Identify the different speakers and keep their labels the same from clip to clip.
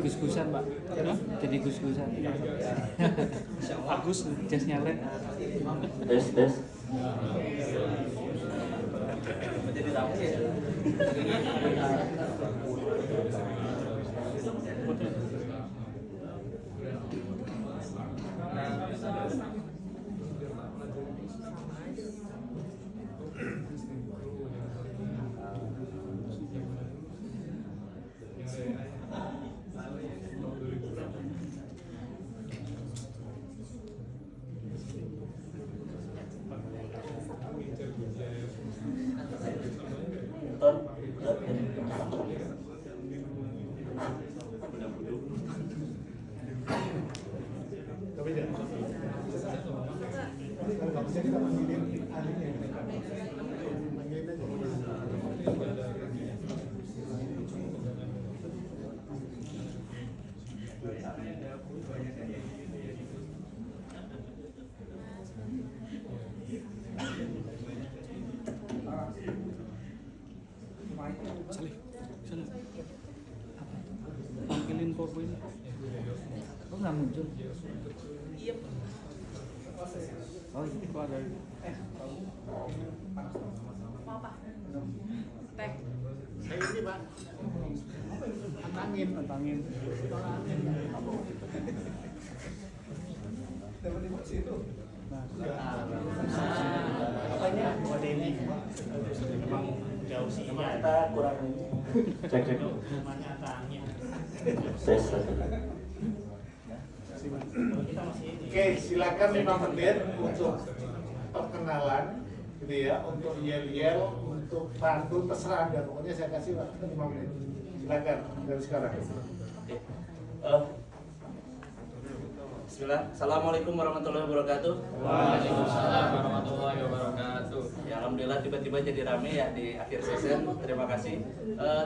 Speaker 1: gus-gusan Pak. Jadi gus-gusan. Agus jas nyalek.
Speaker 2: Tes.
Speaker 1: Salih. Sana. Panggilin PowerPoint. Oh, nggak muncul. Oh, itu ada.
Speaker 3: Mau apa? Teh.
Speaker 1: Ini, Pak. Pantangin.
Speaker 4: Apanya? Kode ini memang jauh sih.
Speaker 2: Kita kurang cek.
Speaker 4: Namanya angin.
Speaker 2: Tes.
Speaker 5: Oke, silakan 5 menit untuk perkenalan, gitu ya, untuk yel-yel, untuk pantun, terserah Anda. Pokoknya saya kasih waktu 5 menit. Silakan dari sekarang.
Speaker 2: Bismillah. Assalamualaikum warahmatullahi wabarakatuh.
Speaker 4: Waalaikumsalam warahmatullahi wabarakatuh.
Speaker 2: Ya, alhamdulillah tiba-tiba jadi rame ya di akhir season. Terima kasih.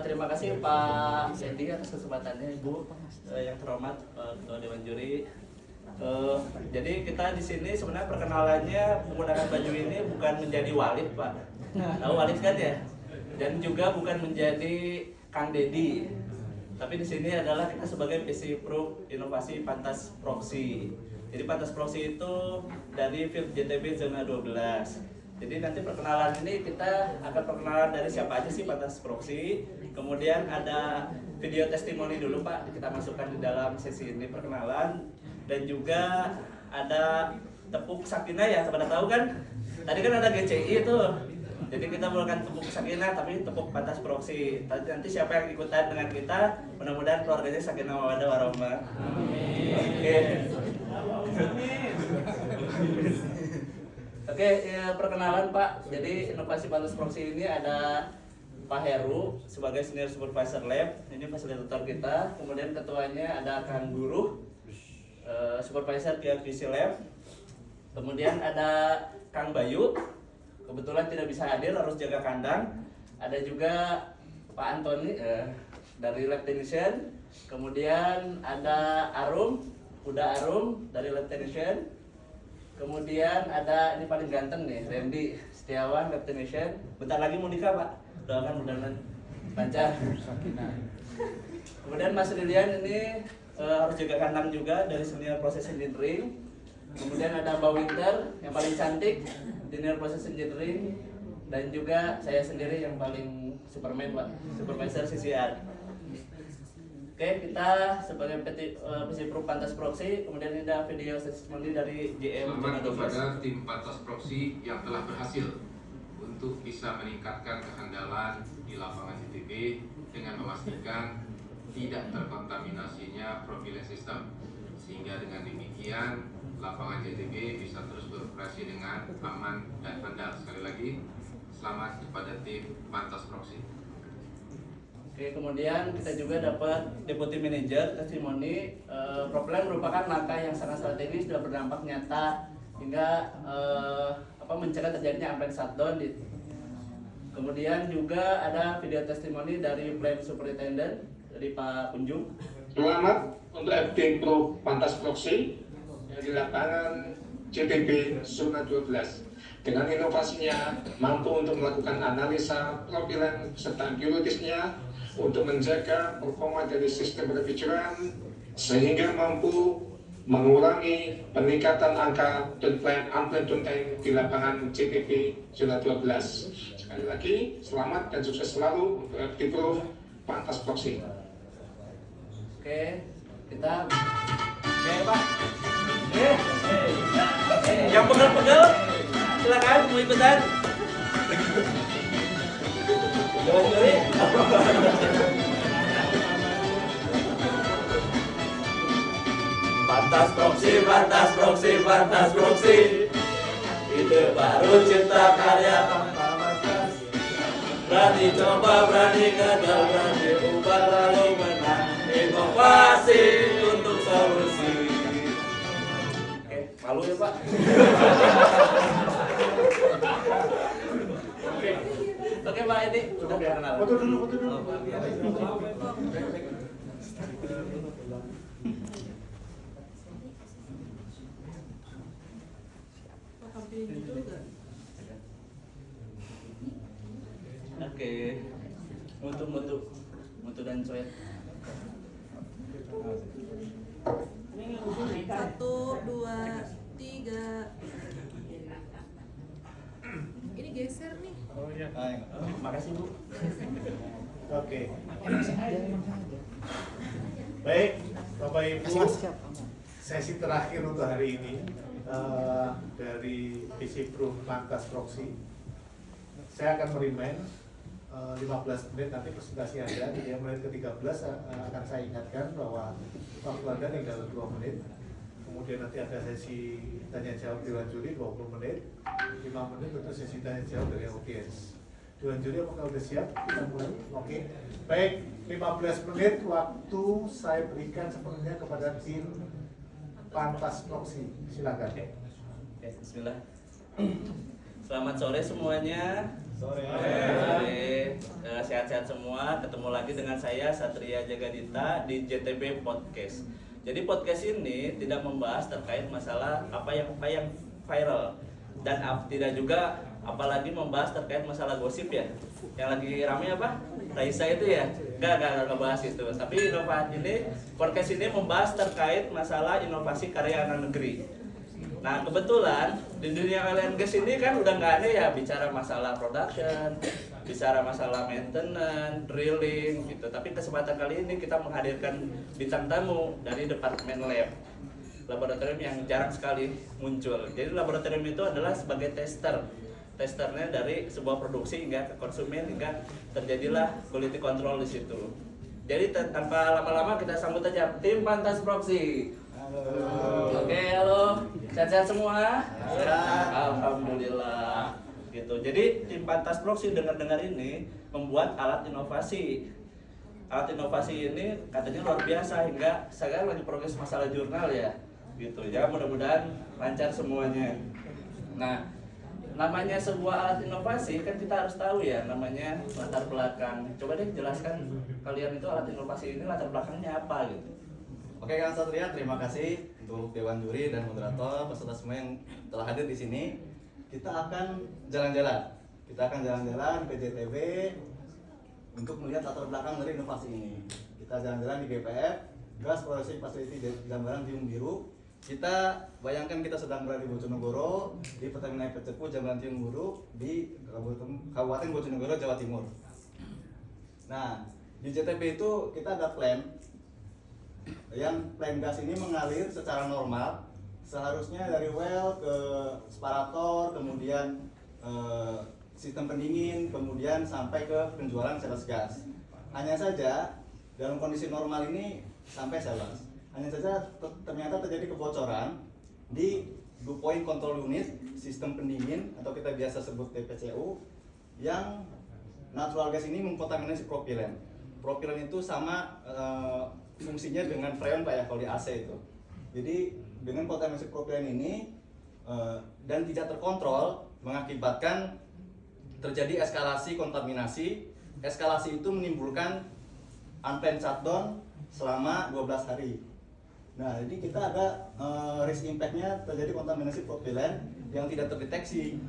Speaker 2: Terima kasih Pak Sandy atas kesempatannya, Ibu yang terhormat Ketua Dewan Juri. Jadi kita di sini sebenarnya perkenalannya menggunakan baju ini bukan menjadi Walid, Pak. Tahu Walid kan ya? Dan juga bukan menjadi Kang Dedi. Tapi di sini adalah kita sebagai PC Pro Inovasi Pantas Proxy. Jadi Pantas Proxy itu dari Field JTB Zona 12. Jadi nanti perkenalan ini kita akan perkenalan dari siapa aja sih Pantas Proxy. Kemudian ada video testimoni dulu Pak, kita masukkan di dalam sesi ini perkenalan. Dan juga ada tepuk sakinah ya, pada tahu kan? Tadi kan ada GCI itu. Jadi kita melakukan tepuk sakinah tapi tepuk Pantas Proxy. Nanti siapa yang ikutan dengan kita, mudah-mudahan keluarganya sakinah mawaddah warahmah. Oke. Oke, ya, perkenalan Pak. Jadi inovasi Pantas Proxy ini ada Pak Heru sebagai Senior Supervisor Lab. Ini fasilitator kita. Kemudian ketuanya ada Kang Guru, Supervisor QC Lab. Kemudian ada Kang Bayu. Kebetulan tidak bisa hadir, harus jaga kandang. Ada juga Pak Antoni dari Lab Technician. Kemudian ada Arum, Uda Arum dari Lab Technician. Kemudian ada ini paling ganteng nih, Randy Setiawan Lab Technician. Bentar lagi mau nikah Pak, doakan mudah-mudahan lancar. Kemudian Mas Lilian ini harus jaga kandang juga dari Senior Process Engineering. Kemudian ada Mbak Winter yang paling cantik, Senior Process Engineering, dan juga saya sendiri yang paling Superman Pak, Supervisor CCR. Oke, kita sebagai PC Pro Pantas Proxy, kemudian ini ada video testimoni dari JM.
Speaker 6: Selamat kepada tim Pantas Proxy yang telah berhasil untuk bisa meningkatkan kehandalan di lapangan JTB dengan memastikan tidak terkontaminasinya profilnya sistem, sehingga dengan demikian lapangan JTB bisa terus beroperasi dengan aman dan handal. Sekali lagi, selamat kepada tim Pantas Proxy.
Speaker 2: Oke, kemudian kita juga dapat Deputy Manager testimoni. Proplan merupakan langkah yang sangat strategis dan berdampak nyata hingga mencegah terjadinya unplanned shutdown. Kemudian juga ada video testimoni dari Plant Superintendent dari Pak Kunjung.
Speaker 5: Selamat untuk FD Pro Pantas Proxy yang di lapangan JTB Zona 12. Dengan inovasinya mampu untuk melakukan analisa profilen serta biologisnya
Speaker 7: untuk menjaga performa dari sistem perpincuran sehingga mampu mengurangi peningkatan angka unplanned downtime di lapangan JTB zona 12. Sekali lagi, selamat dan sukses selalu untuk Aktiprof Pantas Proxy.
Speaker 2: Oke, kita Pak. Yang pegel-pegel silakan mau ikutan. Dewan juri. Pantas proxy, pantas proxy, pantas proxy. Ide baru cipta karya tanpa batas. Berani coba, berani gagal, berani ubah lalu menang. Inovasi untuk solusi. Oke, malu ya Pak. Oke Pak, ini
Speaker 5: Cukup ya. Foto dulu.
Speaker 2: Oke, mutu dan coet.
Speaker 3: 1, 2, 3. Ini geser nih.
Speaker 5: Oh iya.
Speaker 2: Makasih Bu.
Speaker 5: Oke. Baik, Bapak Ibu. Sesi terakhir untuk hari ini dari Visipro Pantas Proxy. Saya akan merimain 15 menit nanti presentasi Anda. Di menit ke-13 akan saya ingatkan bahwa waktu Anda tinggal 2 menit. Kemudian nanti ada sesi tanya jawab Dewan Juri 20 menit. 5 menit untuk sesi tanya jawab dari audiens. Dewan Juri apakah sudah siap? Kita mulai? Oke. Baik, 15 menit waktu saya berikan sepenuhnya kepada tim Pantas Proxy. Silakan.
Speaker 2: Oke, bismillah. Selamat sore semuanya.
Speaker 5: Sore.
Speaker 2: Sehat-sehat semua. Ketemu lagi dengan saya Satria Jagadita di JTB Podcast. Jadi podcast ini tidak membahas terkait masalah apa yang viral dan tidak juga apalagi membahas terkait masalah gosip ya. Yang lagi ramai apa? Raisa itu ya. Enggak bahas itu. Tapi inovasi ini podcast ini membahas terkait masalah inovasi karya anak negeri. Nah kebetulan di dunia oil and gas ini kan udah nggak aneh ya bicara masalah production, bicara masalah maintenance, drilling gitu. Tapi kesempatan kali ini kita menghadirkan bintang tamu dari Departemen Lab, laboratorium yang jarang sekali muncul. Jadi laboratorium itu adalah sebagai testernya dari sebuah produksi hingga ke konsumen hingga terjadilah quality control di situ. Jadi tanpa lama-lama kita sambut aja tim Pantas Proxy. Oke, halo. Sehat-sehat semua? Sehat. Alhamdulillah. Gitu. Jadi tim Pantas Proxy dengar-dengar ini membuat alat inovasi. Alat inovasi ini katanya luar biasa hingga saya lagi progres masalah jurnal ya. Gitu. Ya, mudah-mudahan lancar semuanya. Nah, namanya sebuah alat inovasi kan kita harus tahu ya namanya latar belakang. Coba deh jelaskan kalian itu alat inovasi ini latar belakangnya apa gitu.
Speaker 8: Oke Kang Satria, terima kasih untuk Dewan Juri dan moderator peserta semua yang telah hadir di sini. Kita akan jalan-jalan. Kita akan jalan-jalan ke JTB untuk melihat latar belakang dari inovasi ini. Kita jalan-jalan di GPF, Gas Processing Facility Jambaran Tiung Biru. Kita bayangkan kita sedang berada di Bojonegoro, di Pertamina FCQ Jambaran Tiung Biru di Kabupaten Bojonegoro, Jawa Timur. Nah, di JTB itu kita ada plan yang plan gas ini mengalir secara normal seharusnya dari well ke separator, kemudian sistem pendingin, kemudian sampai ke penjualan sales gas. Hanya saja dalam kondisi normal ini sampai sales. Hanya saja ternyata terjadi kebocoran di dew point control unit sistem pendingin atau kita biasa sebut DPCU yang natural gas ini mengkontaminasi propilen. Propilen itu sama fungsinya dengan freon Pak ya kalau di AC itu. Jadi dengan kontaminasi propilen ini dan tidak terkontrol mengakibatkan terjadi eskalasi kontaminasi. Eskalasi itu menimbulkan unplanned shutdown selama 12 hari. Nah, jadi kita ada risk impact-nya terjadi kontaminasi propilen yang tidak terdeteksi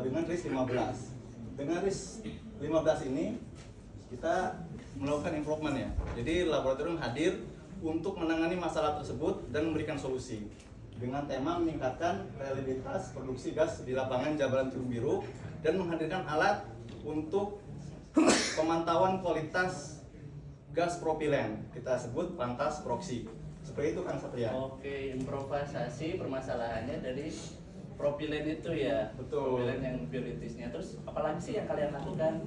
Speaker 8: dengan risk 15. Dengan risk 15 ini kita melakukan improvement ya. Jadi laboratorium hadir untuk menangani masalah tersebut dan memberikan solusi dengan tema meningkatkan reliabilitas produksi gas di lapangan Jabaran Curug Biru dan menghadirkan alat untuk pemantauan kualitas gas propilen, kita sebut Pantas Proxy. Seperti itu Kang Satria.
Speaker 2: Oke, improvisasi permasalahannya dari propilen itu ya.
Speaker 8: Betul.
Speaker 2: Propilen yang puritisnya. Terus apalagi sih yang kalian lakukan?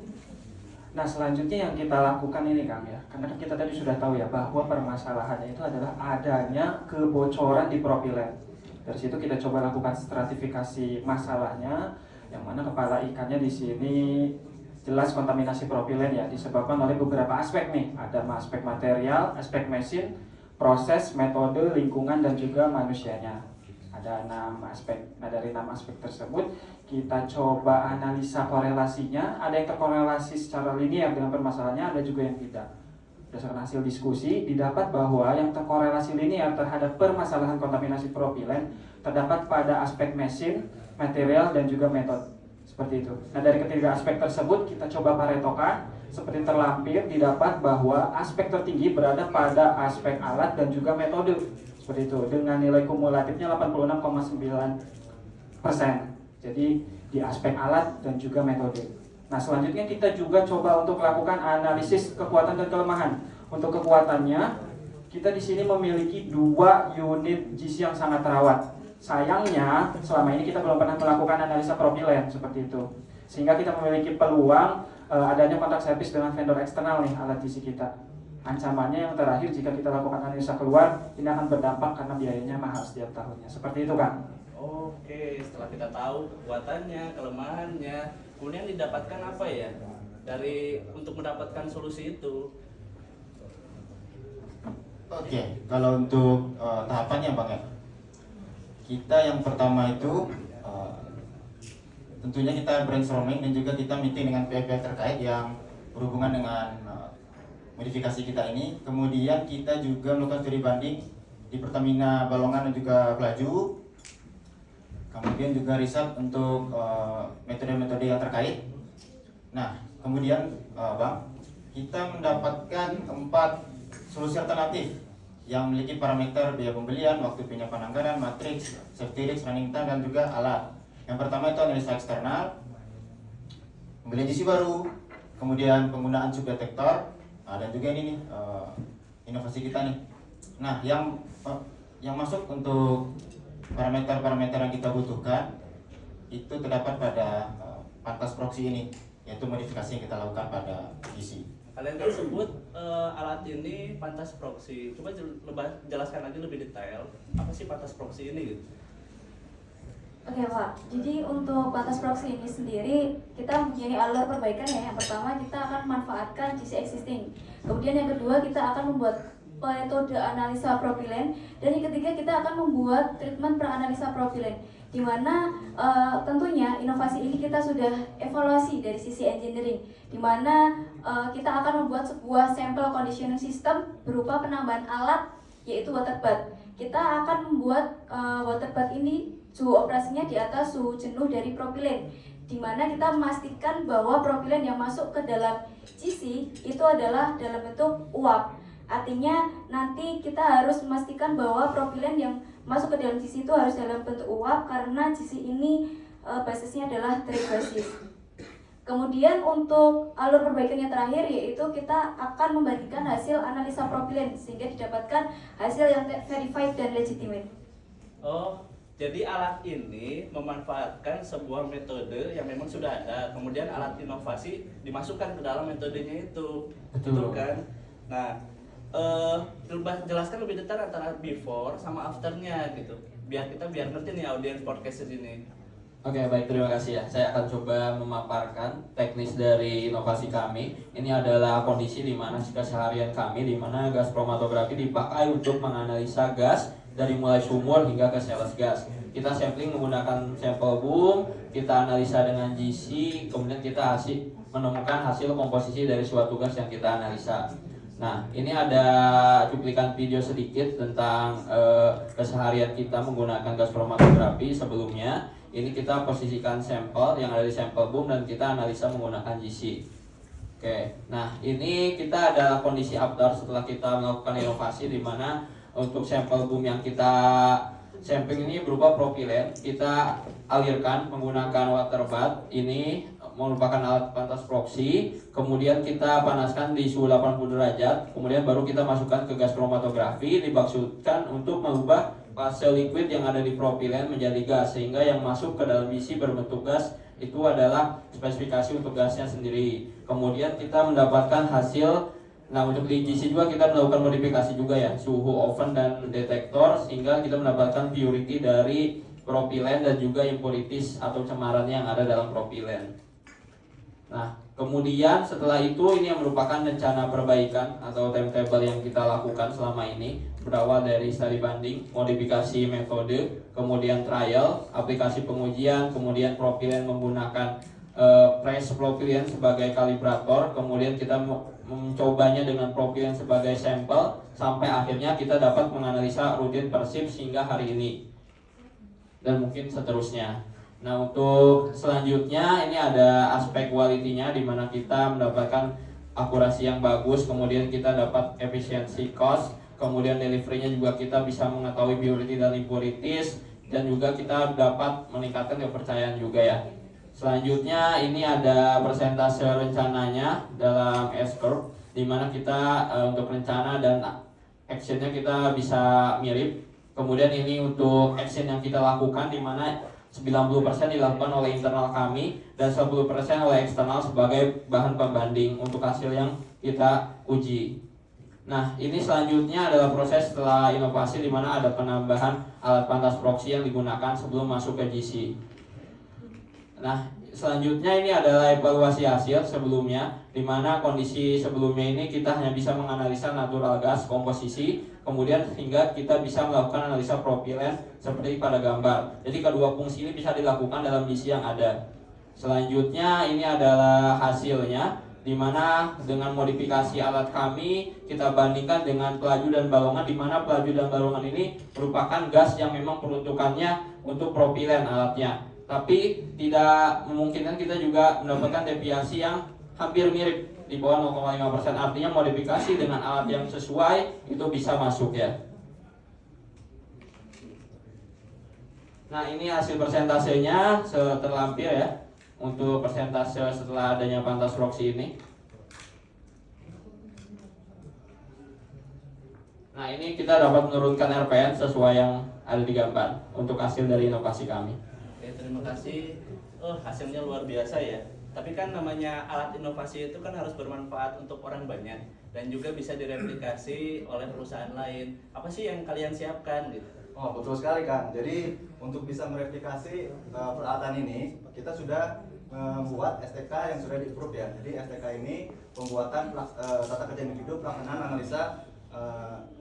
Speaker 1: Nah selanjutnya yang kita lakukan ini Kang ya, karena kita tadi sudah tahu ya bahwa permasalahannya itu adalah adanya kebocoran di propilen. Dari situ kita coba lakukan stratifikasi masalahnya, yang mana kepala ikannya di sini jelas kontaminasi propilen ya, disebabkan oleh beberapa aspek nih, ada aspek material, aspek mesin, proses, metode, lingkungan dan juga manusianya. Ada 6 aspek. Nah dari 6 aspek tersebut kita coba analisa korelasinya. Ada yang terkorelasi secara linear dengan permasalahannya, ada juga yang tidak. Berdasarkan hasil diskusi didapat bahwa yang terkorelasi linear terhadap permasalahan kontaminasi propilen terdapat pada aspek mesin, material dan juga metode. Seperti itu. Nah dari ketiga aspek tersebut kita coba paretokan. Seperti terlampir didapat bahwa aspek tertinggi berada pada aspek alat dan juga metode. Seperti itu, dengan nilai kumulatifnya 86,9%. Jadi di aspek alat dan juga metode. Nah selanjutnya kita juga coba untuk melakukan analisis kekuatan dan kelemahan. Untuk kekuatannya, kita di sini memiliki 2 unit GC yang sangat terawat. Sayangnya selama ini kita belum pernah melakukan analisa propilen seperti itu. Sehingga kita memiliki peluang adanya kontak servis dengan vendor eksternal nih alat GC kita. Ancamannya yang terakhir jika kita lakukan analisa keluar, ini akan berdampak karena biayanya mahal setiap tahunnya. Seperti itu Kang.
Speaker 2: Oke, setelah kita tahu kekuatannya, kelemahannya, kemudian didapatkan apa ya dari untuk mendapatkan solusi itu?
Speaker 9: Oke, kalau untuk tahapannya Bang ya, kita yang pertama itu tentunya kita brainstorming dan juga kita meeting dengan pihak-pihak terkait yang berhubungan dengan modifikasi kita ini. Kemudian kita juga melakukan studi banding di Pertamina Balongan dan juga Pelaju. Kemudian juga riset untuk metode-metode yang terkait. Nah, kemudian Bang, kita mendapatkan 4 solusi alternatif yang memiliki parameter biaya pembelian, waktu penyiapan anggaran, matriks, safety risk, running time dan juga alat. Yang pertama itu analisa eksternal, pembelian GC baru, kemudian penggunaan subdetektor, dan juga ini nih inovasi kita nih. Nah, yang masuk untuk parameter-parameter yang kita butuhkan itu terdapat pada Pantas Proxy ini, yaitu modifikasi yang kita lakukan pada GC.
Speaker 2: Kalian tersebut alat ini Pantas Proxy. Coba jelaskan lagi lebih detail apa sih Pantas Proxy ini gitu.
Speaker 10: Oke Pak, jadi untuk Pantas Proxy ini sendiri kita mempunyai alur perbaikan ya. Yang pertama kita akan memanfaatkan GC existing. Kemudian yang kedua kita akan membuat metode analisa propilen. Dan yang ketiga kita akan membuat treatment peranalisa propilen. Di mana tentunya inovasi ini kita sudah evaluasi dari sisi engineering. Di mana kita akan membuat sebuah sampel conditioning system berupa penambahan alat yaitu water bath. Kita akan membuat water bath ini suhu operasinya di atas suhu jenuh dari propilen, di mana kita memastikan bahwa propilen yang masuk ke dalam GC itu adalah dalam bentuk uap. Artinya nanti kita harus memastikan bahwa propilen yang masuk ke dalam GC itu harus dalam bentuk uap karena GC ini basisnya adalah trade basis. Kemudian untuk alur perbaikan yang terakhir yaitu kita akan membandingkan hasil analisa propilen sehingga didapatkan hasil yang verified dan legitimate.
Speaker 2: Oh, jadi alat ini memanfaatkan sebuah metode yang memang sudah ada, kemudian alat inovasi dimasukkan ke dalam metodenya itu. Betul kan? Nah, jelaskan lebih detail antara before sama afternya gitu. Biar ngerti nih audiens podcast ini.
Speaker 11: Oke, baik, terima kasih ya. Saya akan coba memaparkan teknis dari inovasi kami. Ini adalah kondisi di mana keseharian kami, di mana gas kromatografi dipakai untuk menganalisa gas dari mulai sumur hingga ke sales gas. Kita sampling menggunakan sampel boom, kita analisa dengan GC, kemudian kita menemukan hasil komposisi dari suatu gas yang kita analisa. Nah, ini ada cuplikan video sedikit tentang keseharian kita menggunakan gas kromatografi sebelumnya. Ini kita posisikan sampel yang ada di sampel boom dan kita analisa menggunakan GC. Oke, nah ini kita ada kondisi after setelah kita melakukan inovasi di mana untuk sampel boom yang kita sampling ini berupa propilen, kita alirkan menggunakan water bath. Ini merupakan alat pantas proxy, kemudian kita panaskan di suhu 80 derajat, kemudian baru kita masukkan ke gas kromatografi, dimaksudkan untuk mengubah fase liquid yang ada di propilen menjadi gas, sehingga yang masuk ke dalam GC berbentuk gas itu adalah spesifikasi untuk gasnya sendiri. Kemudian kita mendapatkan hasil. Nah, untuk di GC juga kita melakukan modifikasi juga ya, suhu oven dan detektor, sehingga kita mendapatkan purity dari propilen dan juga impurities atau cemarannya yang ada dalam propilen. Nah, kemudian setelah itu ini yang merupakan rencana perbaikan atau timetable yang kita lakukan selama ini, berawal dari studi banding, modifikasi metode, kemudian trial, aplikasi pengujian, kemudian propilen menggunakan press propilen sebagai kalibrator, kemudian kita mencobanya dengan propilen sebagai sampel, sampai akhirnya kita dapat menganalisa rutin per shift hingga hari ini, dan mungkin seterusnya. Nah, untuk selanjutnya ini ada aspek quality-nya, di mana kita mendapatkan akurasi yang bagus, kemudian kita dapat efisiensi cost, kemudian delivery-nya juga kita bisa mengetahui purity dan impurities, dan juga kita dapat meningkatkan kepercayaan juga ya. Selanjutnya ini ada persentase rencananya dalam S-curve, di mana kita untuk rencana dan action-nya kita bisa mirip. Kemudian ini untuk action yang kita lakukan, di mana 90% dilakukan oleh internal kami dan 10% oleh eksternal sebagai bahan pembanding untuk hasil yang kita uji. Nah, ini selanjutnya adalah proses setelah inovasi, di mana ada penambahan alat pantas proxy yang digunakan sebelum masuk ke GC. Nah, selanjutnya ini adalah evaluasi hasil sebelumnya, di mana kondisi sebelumnya ini kita hanya bisa menganalisa natural gas komposisi, kemudian hingga kita bisa melakukan analisa propilen seperti pada gambar. Jadi kedua fungsi ini bisa dilakukan dalam GC yang ada. Selanjutnya ini adalah hasilnya, di mana dengan modifikasi alat kami kita bandingkan dengan pelaju dan balongan, di mana pelaju dan balongan ini merupakan gas yang memang peruntukannya untuk propilen alatnya. Tapi tidak memungkinkan kita juga mendapatkan deviasi yang hampir mirip di bawah 0,5%. Artinya modifikasi dengan alat yang sesuai itu bisa masuk ya. Nah, ini hasil persentasenya terlampir ya, untuk persentase setelah adanya pantas proxy ini. Nah, ini kita dapat menurunkan RPN sesuai yang ada di gambar untuk hasil dari inovasi kami.
Speaker 2: Oke, terima kasih. Hasilnya luar biasa ya. Tapi kan namanya alat inovasi itu kan harus bermanfaat untuk orang banyak dan juga bisa direplikasi oleh perusahaan lain. Apa sih yang kalian siapkan gitu?
Speaker 8: Oh, betul sekali Kang. Jadi untuk bisa mereplikasi peralatan ini, kita sudah membuat STK yang sudah di-approve ya. Jadi STK ini pembuatan tata kerja individu pelaksanaan analisa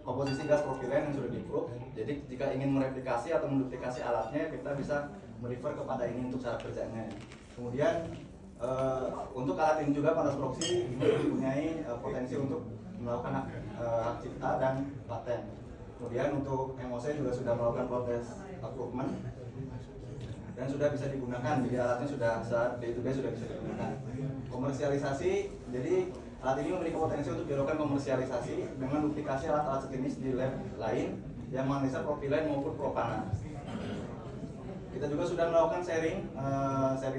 Speaker 8: komposisi gas propilen yang sudah di-approve. Jadi jika ingin mereplikasi atau menduplikasi alatnya, kita bisa merefer kepada ini untuk cara kerjanya. Kemudian untuk alat ini juga pantas proxy ini mempunyai potensi untuk melakukan hak cipta dan paten. Kemudian untuk MOC juga sudah melakukan proses approval dan sudah bisa digunakan. Jadi alatnya sudah saat day to day sudah bisa digunakan. Komersialisasi, jadi alat ini memiliki potensi untuk dilakukan komersialisasi dengan duplikasi alat-alat sejenis di lab lain yang menganalisa propilen maupun propana. Kita juga sudah melakukan sharing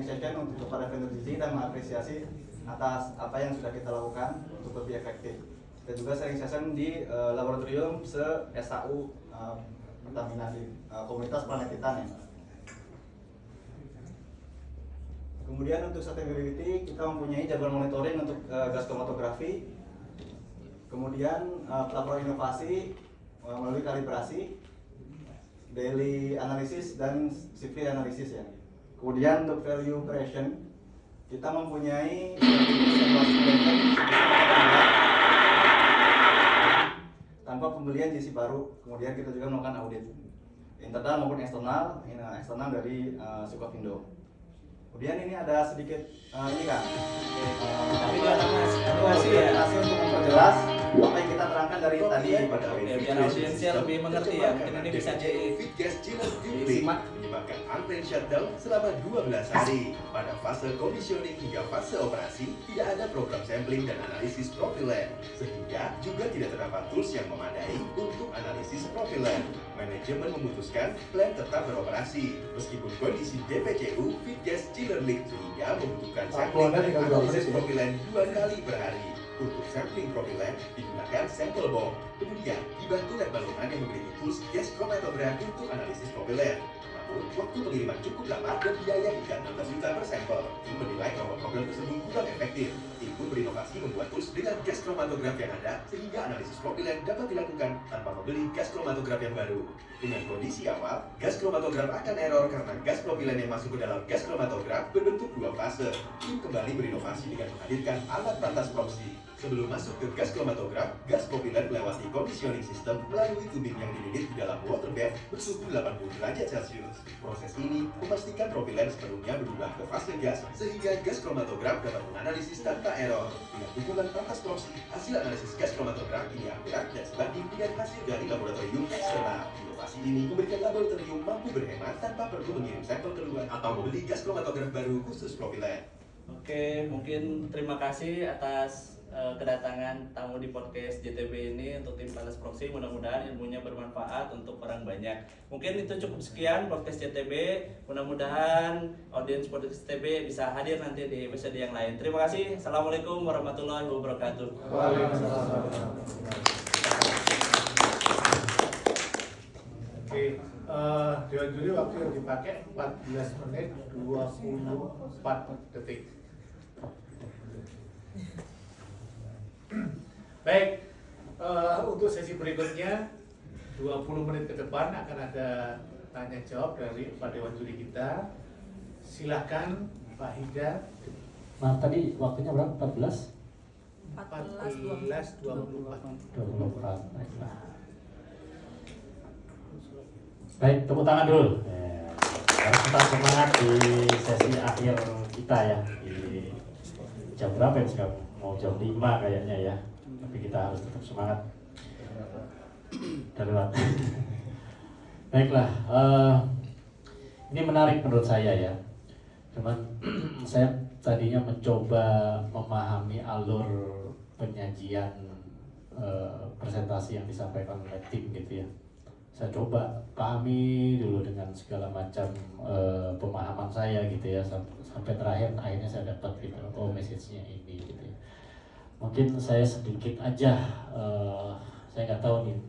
Speaker 8: session untuk kepada vendor GC dan mengapresiasi atas apa yang sudah kita lakukan untuk lebih efektif. Kita juga sharing session di laboratorium SAU Pertamina di komunitas Planet Titan ya. Kemudian untuk sustainability kita mempunyai jadwal monitoring untuk gas kromatografi. Kemudian laporan inovasi melalui kalibrasi, daily analysis dan shiftly analysis ya. Kemudian untuk value creation kita mempunyai tanpa pembelian GC baru. Kemudian kita juga melakukan audit internal maupun eksternal, dari Sukovindo. Kemudian ini ada sedikit ini kan,
Speaker 2: Tapi ada masih ya.
Speaker 8: untuk memperjelas apa yang kita terangkan dari tadi pada
Speaker 2: biar audiensnya lebih mengerti ya, mungkin ini bisa
Speaker 12: disimak menyebabkan unplanned shutdown selama 12 hari. Pada fase commissioning hingga fase operasi, tidak ada program sampling dan analisis propilen, sehingga juga tidak terdapat tools yang memadai untuk analisis propilen. Manajemen memutuskan plan tetap beroperasi, meskipun kondisi DPCU feed gas chiller leak, sehingga membutuhkan sampling dan analisis propilen 2 kali per hari. Untuk sampling propilen digunakan sampel bong, kemudian dibantu lab balongan yang memiliki tools gas chromatogram untuk analisis propilen. Namun, waktu pengiriman cukup lama dan biaya hingga 16 juta per sampel. Tim menilai bahwa program tersebut kurang efektif. Tim pun berinovasi membuat tools dengan gas chromatograph yang ada, sehingga analisis propilen dapat dilakukan tanpa membeli gas chromatograph yang baru. Dengan kondisi awal, gas chromatograph akan error karena gas propilen yang masuk ke dalam gas chromatograph berbentuk 2 fase. Tim kembali berinovasi dengan menghadirkan alat pantas proxy. Sebelum masuk ke gas chromatograph, gas propilen melewati conditioning system melalui tubing yang dililit di dalam water bath bersuhu 80 derajat Celcius. Proses ini memastikan propilen sepenuhnya berubah ke fase gas, sehingga gas chromatograph dapat menganalisis tanpa error. Dengan dukungan pantas proxy, hasil analisis gas chromatograph ini akurat dan sebanding dengan hasil dari laboratorium eksternal. Inovasi ini memberikan laboratorium mampu berhemat tanpa perlu mengirim sampel keluar atau membeli gas chromatograph baru khusus propilen.
Speaker 2: Oke, mungkin terima kasih atas kedatangan tamu di podcast JTB ini untuk tim Panas Proxy. Mudah-mudahan ilmunya bermanfaat untuk orang banyak. Mungkin itu cukup sekian podcast JTB. Mudah-mudahan audiens podcast JTB bisa hadir nanti di episode yang lain. Terima kasih. Assalamualaikum warahmatullahi wabarakatuh.
Speaker 5: Oke, Dewan Juri waktu yang dipakai 14 menit 24 detik. Baik, untuk sesi berikutnya 20 menit ke depan akan ada tanya jawab dari Pak Dewan Juri kita. Silakan Pak Hida.
Speaker 13: Maaf tadi waktunya berapa? 14?
Speaker 5: 14.24.
Speaker 13: Baik, tepuk tangan dulu. Harus tetap semangat di sesi akhir kita ya. Di jam berapa ya sekarang? Mau jam 5 kayaknya ya. Tapi kita harus tetap semangat. Darurat. Baiklah, ini menarik menurut saya ya. Cuman saya tadinya mencoba memahami alur penyajian presentasi yang disampaikan oleh tim gitu ya. Saya coba pahami dulu dengan segala macam pemahaman saya gitu ya, sampai terakhir akhirnya saya dapat gitu, oh message-nya ini gitu ya. Mungkin saya sedikit aja, saya nggak tahu nih,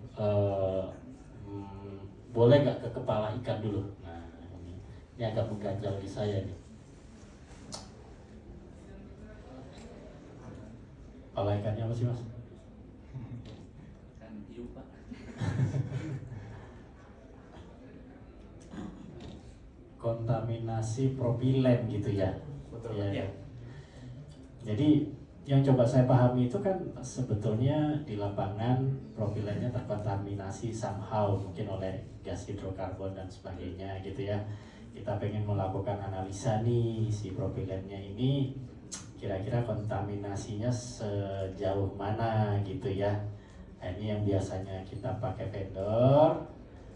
Speaker 13: boleh nggak ke kepala ikan dulu? Nah ini agak mengganjal di saya nih. Kepala ikannya apa sih mas?
Speaker 2: Kan hiu Pak.
Speaker 13: Kontaminasi propilen gitu ya.
Speaker 2: Betul
Speaker 13: ya.
Speaker 2: ya.
Speaker 13: Jadi yang coba saya pahami itu kan sebetulnya di lapangan propilennya terkontaminasi somehow, mungkin oleh gas hidrokarbon dan sebagainya gitu ya. Kita pengen melakukan analisa nih si propilennya ini kira-kira kontaminasinya sejauh mana gitu ya. Nah, ini yang biasanya kita pakai vendor,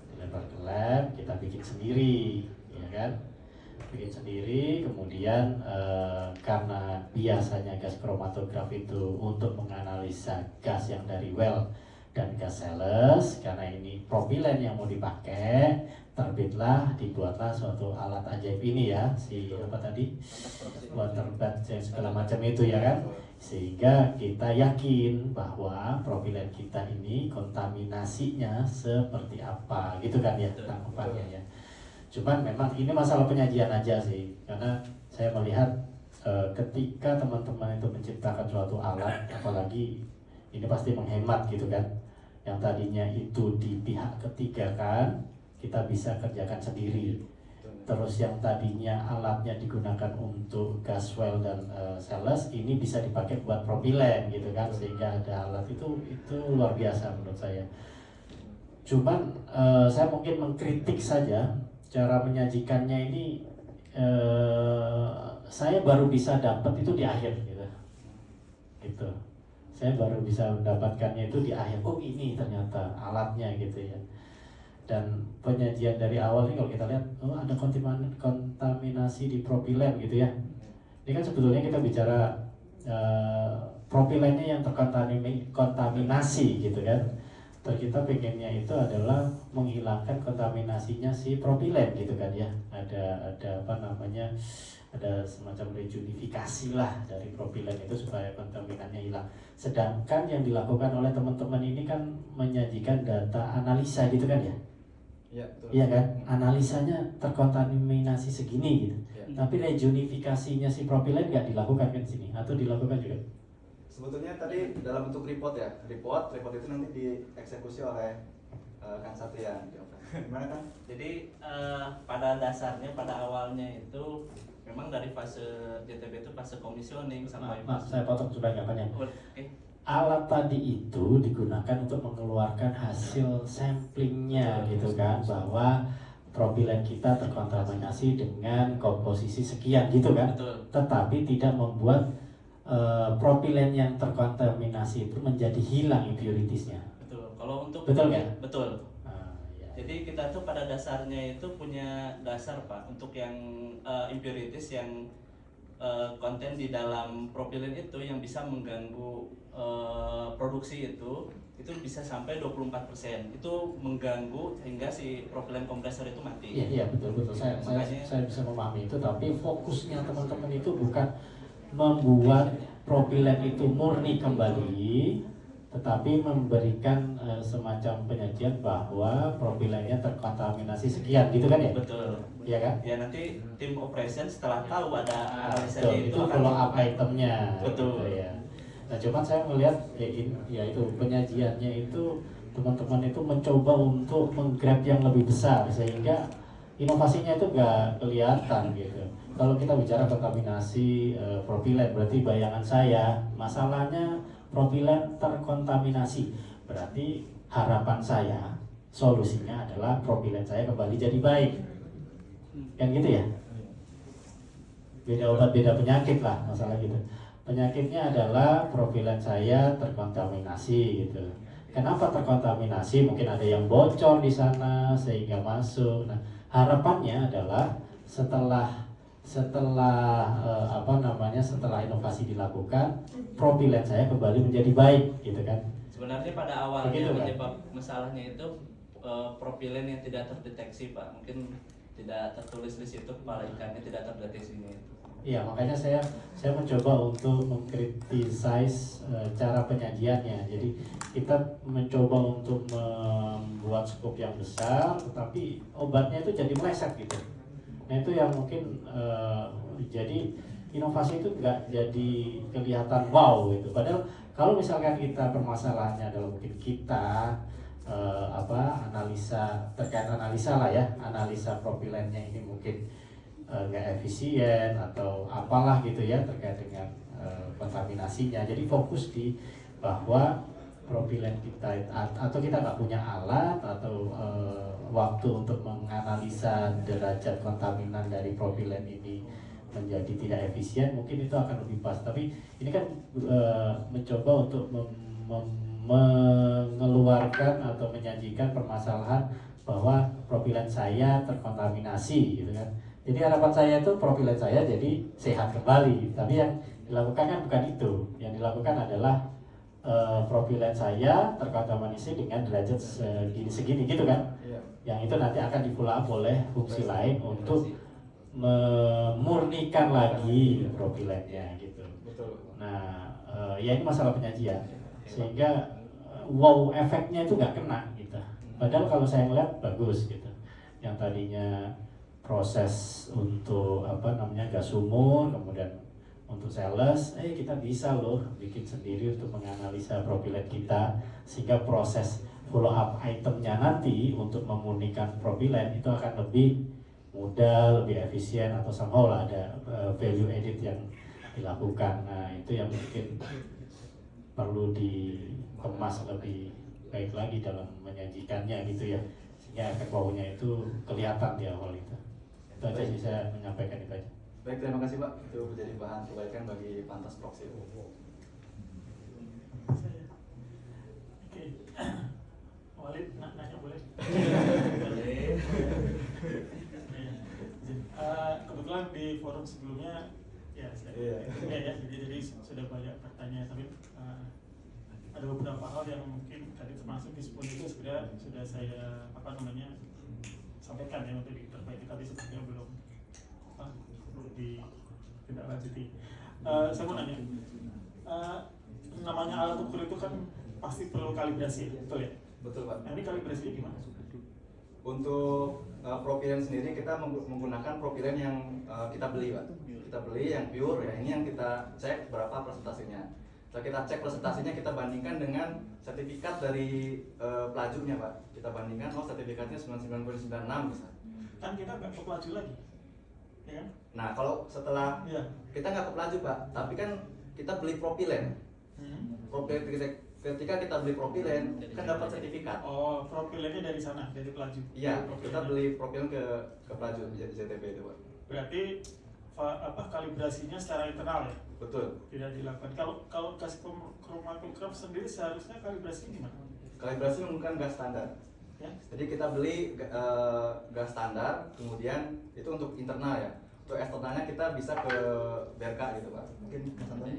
Speaker 13: dilempar ke lab, kita bikin sendiri ya kan, bikin sendiri. Kemudian karena biasanya gas chromatograph itu untuk menganalisa gas yang dari well dan gas sales, karena ini propilen yang mau dipakai, dibuatlah suatu alat ajaib ini ya, si apa tadi, water bath segala macam itu ya kan, sehingga kita yakin bahwa propilen kita ini kontaminasinya seperti apa gitu kan ya tanggapannya ya. Cuman memang ini masalah penyajian aja sih, karena saya melihat ketika teman-teman itu menciptakan suatu alat, apalagi ini pasti menghemat gitu kan, yang tadinya itu di pihak ketiga kan kita bisa kerjakan sendiri, terus yang tadinya alatnya digunakan untuk gas well dan sales ini bisa dipakai buat propilen gitu kan, sehingga ada alat itu luar biasa menurut saya. Cuman saya mungkin mengkritik saja cara menyajikannya ini, saya baru bisa dapat itu di akhir gitu. Saya baru bisa mendapatkannya itu di akhir. Oh ini ternyata alatnya gitu ya. Dan penyajian dari awal ini kalau kita lihat, oh ada kontaminasi di propilen gitu ya. Ini kan sebetulnya kita bicara propilennya yang terkontaminasi gitu kan. Terus kita pengennya itu adalah menghilangkan kontaminasinya si propilen gitu kan ya. Ada apa namanya, ada semacam rejunifikasi lah dari propilen itu supaya kontaminannya hilang. Sedangkan yang dilakukan oleh teman-teman ini kan menyajikan data analisa gitu kan ya.
Speaker 8: Iya, betul.
Speaker 13: Iya kan, analisanya terkontaminasi segini gitu. Tapi rejunifikasinya si propilen nggak dilakukan kan di sini, atau dilakukan juga?
Speaker 8: Sebetulnya tadi dalam bentuk report ya, report itu nanti dieksekusi oleh Kang Satria. Gimana Kang?
Speaker 2: Jadi pada dasarnya, pada awalnya itu memang dari fase JTB itu fase komisioning sampai
Speaker 13: Mas, saya potong supaya nggak banyak.
Speaker 2: Oke.
Speaker 13: Alat tadi itu digunakan untuk mengeluarkan hasil samplingnya gitu kan, bahwa propilen kita terkontaminasi dengan komposisi sekian gitu kan.
Speaker 2: Betul.
Speaker 13: Tetapi tidak membuat propilen yang terkontaminasi itu menjadi hilang impuritiesnya.
Speaker 2: Betul. Kalau untuk
Speaker 13: Betul kan?
Speaker 2: Betul.
Speaker 13: Ya.
Speaker 2: Jadi kita tuh pada dasarnya itu punya dasar Pak untuk yang impurities yang konten di dalam propilen itu yang bisa mengganggu produksi itu bisa sampai 24%. Itu mengganggu hingga si propilen kompresor itu mati.
Speaker 13: Iya betul. Saya bisa memahami itu, tapi fokusnya teman-teman itu bukan membuat propilen itu murni kembali, tetapi memberikan semacam penyajian bahwa propilennya terkontaminasi sekian gitu kan ya?
Speaker 2: Betul.
Speaker 13: Iya kan?
Speaker 2: Ya nanti tim operation setelah tahu ada
Speaker 13: Betul,
Speaker 2: analisanya
Speaker 13: itu follow up itemnya.
Speaker 2: Betul.
Speaker 13: Gitu ya. Nah cuman saya melihat ya itu penyajiannya itu teman-teman itu mencoba untuk menggrab yang lebih besar sehingga inovasinya itu nggak kelihatan gitu. Kalau kita bicara kontaminasi propilen, berarti bayangan saya masalahnya propilen terkontaminasi. Berarti harapan saya solusinya adalah propilen saya kembali jadi baik. Kan gitu ya? Beda obat beda penyakit lah masalah gitu. Penyakitnya adalah propilen saya terkontaminasi gitu. Kenapa terkontaminasi? Mungkin ada yang bocor di sana sehingga masuk. Nah, harapannya adalah setelah inovasi dilakukan, propilen saya kembali menjadi baik gitu kan.
Speaker 2: Sebenarnya pada awalnya
Speaker 13: Begitu, kan?
Speaker 2: penyebab masalahnya itu propilen yang tidak terdeteksi Pak. Mungkin tidak tertulis di situ, kepala ikannya tidak terdeteksinya itu.
Speaker 13: Iya, makanya saya mencoba untuk mengkritisize cara penyajiannya. Jadi kita mencoba untuk membuat skop yang besar, tetapi obatnya itu jadi meleset gitu. Nah itu yang mungkin jadi inovasi itu nggak jadi kelihatan wow gitu. Padahal kalau misalkan kita permasalahannya adalah mungkin kita analisa lah ya, analisa propilennya ini mungkin nggak efisien atau apalah gitu ya terkait dengan kontaminasinya. Jadi fokus di bahwa propilen kita atau kita nggak punya alat atau waktu untuk menganalisa derajat kontaminan dari propilen ini menjadi tidak efisien, mungkin itu akan lebih pas. Tapi ini kan mencoba untuk mengeluarkan atau menyajikan permasalahan bahwa propilen saya terkontaminasi gitu kan. Jadi harapan saya itu propilen saya jadi sehat kembali. Tapi yang dilakukan kan bukan itu. Yang dilakukan adalah propilen saya terkontaminasi dengan derajat segini gitu kan.
Speaker 8: Iya.
Speaker 13: Yang itu nanti akan di-follow up oleh fungsi lain untuk memurnikan lagi propilennya gitu.
Speaker 8: Betul.
Speaker 13: Nah, ya ini masalah penyajian. Sehingga wow efeknya itu nggak kena gitu. Padahal kalau saya ngeliat bagus gitu. Yang tadinya proses untuk gas sumur, kemudian untuk sales, kita bisa loh bikin sendiri untuk menganalisa propilen kita, sehingga proses follow up itemnya nanti untuk memurnikan propilen itu akan lebih mudah, lebih efisien, atau somehow lah ada value edit yang dilakukan. Nah itu yang mungkin perlu dikemas lebih baik lagi dalam menyajikannya gitu ya, sehingga efek wow-nya itu kelihatan di awal itu. Itu aja sih saya menyampaikan itu aja.
Speaker 8: Baik, terima kasih Pak. Itu menjadi bahan kebaikan bagi Pantas Proxy.
Speaker 4: Kebetulan di forum sebelumnya ya jadi sudah banyak pertanyaan, tapi ada beberapa hal yang mungkin tadi termasuk dispon itu sudah saya sampaikan ya untuk diperbaiki, tapi sepertinya belum ditindaklanjuti. Saya mau nanya, namanya alat ukur itu kan pasti perlu kalibrasi, betul ya?
Speaker 8: Betul Pak.
Speaker 4: Nah, ini kalibrasinya gimana?
Speaker 8: Untuk propilen sendiri kita menggunakan propilen yang kita beli Pak. Kita beli yang pure ya, ini yang kita cek berapa presentasinya. Setelah kita cek presentasinya, kita bandingkan dengan sertifikat dari pelajunya Pak. Kita bandingkan, sertifikatnya 99.96 misalnya.
Speaker 4: Kan kita nggak ke pelaju lagi, ya kan?
Speaker 8: Nah kalau setelah kita nggak ke pelaju Pak, tapi kan kita beli propilen. Propilen ketika kita beli propilen kan dapat sertifikat.
Speaker 4: Oh, propilennya dari sana, dari pelaju.
Speaker 8: Iya, kita beli propilen ke pelaju di JTB itu Pak.
Speaker 4: Berarti kalibrasinya secara internal ya?
Speaker 8: Betul.
Speaker 4: Tidak dilakukan. Kalau gas kromatograf sendiri seharusnya kalibrasi gimana?
Speaker 8: Kalibrasi menggunakan gas standar.
Speaker 4: Ya?
Speaker 8: Jadi kita beli gas standar, kemudian itu untuk internal ya. Untuk eksternalnya kita bisa ke BRK gitu Pak. Mungkin Mas Antoni.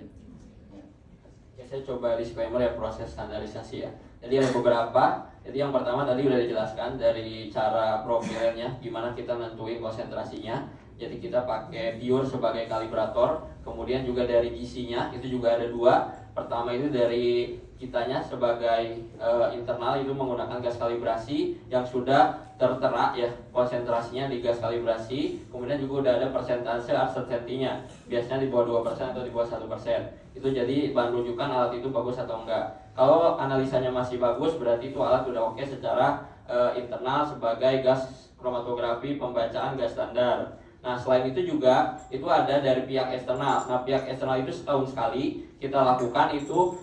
Speaker 11: Ya, saya coba disclaimer ya proses standarisasi ya. Jadi ada beberapa. Jadi yang pertama tadi udah dijelaskan dari cara profilernya, gimana kita nentuin konsentrasinya. Jadi kita pakai pure sebagai kalibrator. Kemudian juga dari GC-nya itu juga ada dua. Pertama itu dari kitanya sebagai internal itu menggunakan gas kalibrasi yang sudah tertera ya konsentrasinya di gas kalibrasi. Kemudian juga udah ada persentase uncertainty-nya, biasanya di bawah 2% atau di bawah 1%. Itu jadi bahan rujukan alat itu bagus atau enggak. Kalau analisanya masih bagus, berarti itu alat udah oke secara internal sebagai gas kromatografi pembacaan gas standar. Nah selain itu juga itu ada dari pihak eksternal. Nah pihak eksternal itu setahun sekali kita lakukan itu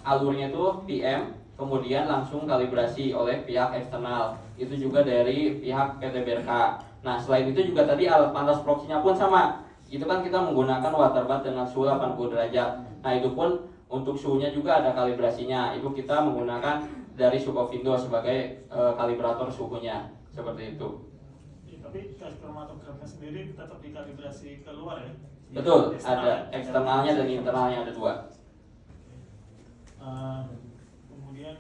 Speaker 11: alurnya itu PM, kemudian langsung kalibrasi oleh pihak eksternal. Itu juga dari pihak PT BRK. Nah selain itu juga tadi alat pantas proksinya pun sama. Itu kan kita menggunakan water bath dengan suhu 80 derajat. Nah itu pun untuk suhunya juga ada kalibrasinya. Itu kita menggunakan dari Sukovindo sebagai kalibrator suhunya. Seperti itu.
Speaker 4: Tapi gas kromatografnya sendiri tetap dikalibrasi keluar ya?
Speaker 11: Betul, ada eksternalnya dan internalnya ada dua.
Speaker 4: Kemudian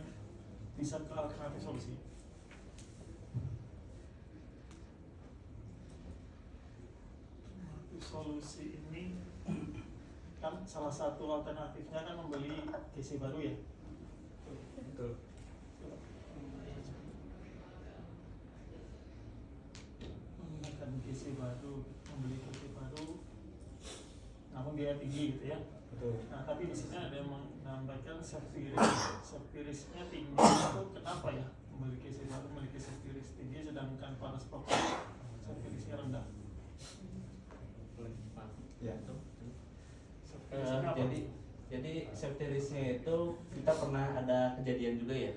Speaker 4: bisa ke alternatif solusi. Solusi ini kan salah satu alternatifnya kan membeli GC baru ya?
Speaker 8: Betul.
Speaker 4: Menggunakan GC baru, membeli GC baru, namun biaya tinggi gitu ya?
Speaker 8: Betul.
Speaker 4: Nah tapi di sini ada yang menambahkan safety risk-nya tinggi. Itu kenapa ya membeli GC baru memiliki safety risk tinggi sedangkan para sponsor safety risk-nya rendah?
Speaker 8: Ya.
Speaker 2: Jadi safety risk-nya itu kita pernah ada kejadian juga ya